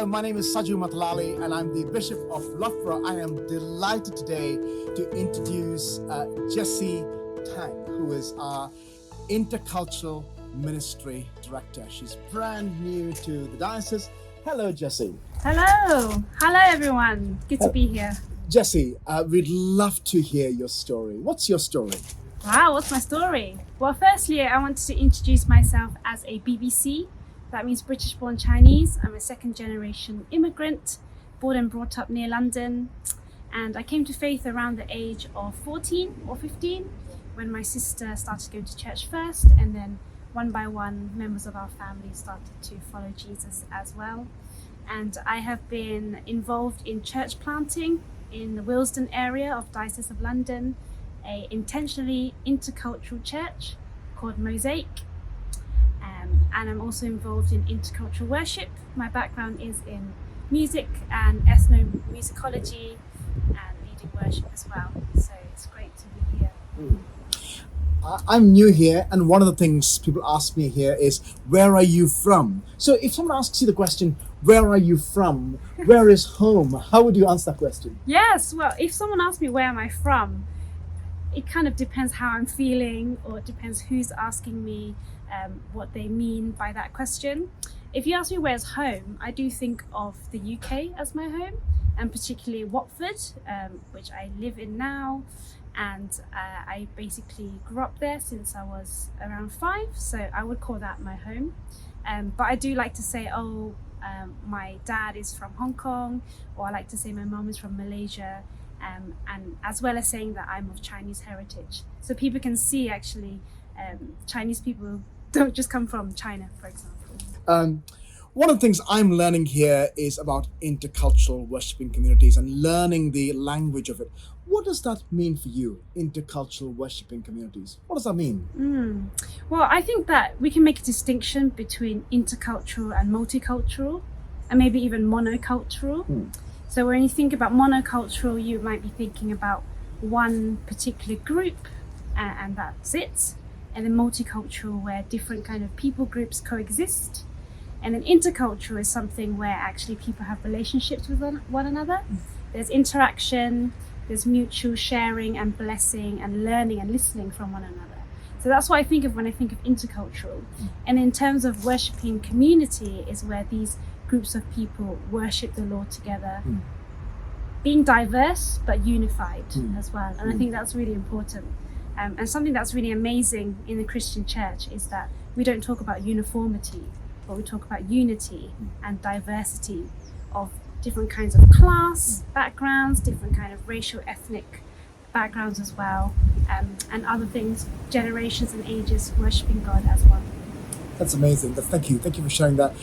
my name is Saju and I'm the Bishop of Loughborough. I am delighted today to introduce Jessie Tang, who is our Intercultural Ministry Director. She's brand new to the Diocese. Hello, Jessie. Hello everyone. Good to be here. Jessie, we'd love to hear your story. What's your story? Wow, what's my story? Well, firstly, I wanted to introduce myself as a BBC. That means British born Chinese. I'm a second generation immigrant, born and brought up near London. And I came to faith around the age of 14 or 15 when my sister started going to church first, and then one by one members of our family started to follow Jesus as well. And I have been involved in church planting in the Willesden area of Diocese of London, a intentionally intercultural church called Mosaic. And I'm also involved in intercultural worship. My background is in music and ethnomusicology and leading worship as well. So it's great to be here. I'm new here, and one of the things people ask me here is, where are you from? So if someone asks you the question, where are you from? Where is home? How would you answer that question? Yes, well, if someone asks me where am I from, it kind of depends how I'm feeling, or it depends who's asking me what they mean by that question. If you ask me where's home, I do think of the UK as my home, and particularly Watford, which I live in now. And I basically grew up there since I was around 5, so I would call that my home. But I do like to say, my dad is from Hong Kong, or I like to say my mom is from Malaysia, and as well as saying that I'm of Chinese heritage. So people can see actually Chinese people don't just come from China, for example. One of the things I'm learning here is about intercultural worshiping communities and learning the language of it. What does that mean for you, intercultural worshiping communities? What does that mean? Well, I think that we can make a distinction between intercultural and multicultural, and maybe even monocultural. So when you think about monocultural, you might be thinking about one particular group, and that's it. And then multicultural, where different kind of people groups coexist. And then intercultural is something where actually people have relationships with one another. There's interaction, there's mutual sharing and blessing and learning and listening from one another. So that's what I think of when I think of intercultural. And in terms of worshipping community is where these groups of people worship the Lord together, being diverse but unified as well. And I think that's really important. And something that's really amazing in the Christian church is that we don't talk about uniformity, but we talk about unity and diversity of different kinds of class backgrounds, different kind of racial, ethnic backgrounds as well, and other things, generations and ages worshiping God as well. That's amazing. Thank you for sharing that.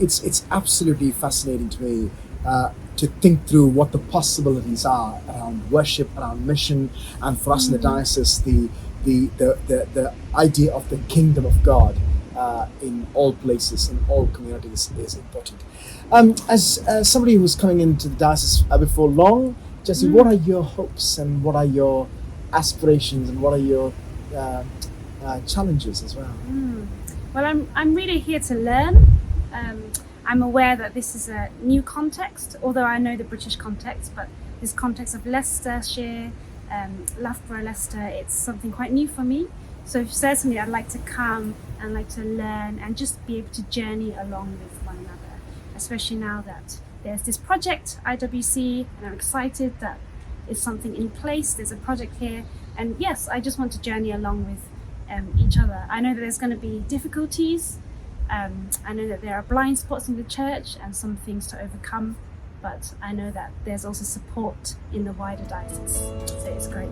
It's absolutely fascinating to me to think through what the possibilities are around worship, around mission, and for us in the diocese, the idea of the kingdom of God in all places, in all communities is important. As somebody who's coming into the diocese before long, Jessie, what are your hopes and what are your aspirations and what are your challenges as well? Well, I'm really here to learn. I'm aware that this is a new context, although I know the British context, but this context of Leicestershire, Loughborough, Leicester, it's something quite new for me. So certainly I'd like to come and like to learn and just be able to journey along with one another, especially now that there's this project, IWC, and I'm excited that it's something in place, there's a project here, and yes, I just want to journey along with each other. I know that there's going to be difficulties, I know that there are blind spots in the church and some things to overcome, but I know that there's also support in the wider diocese, so it's great.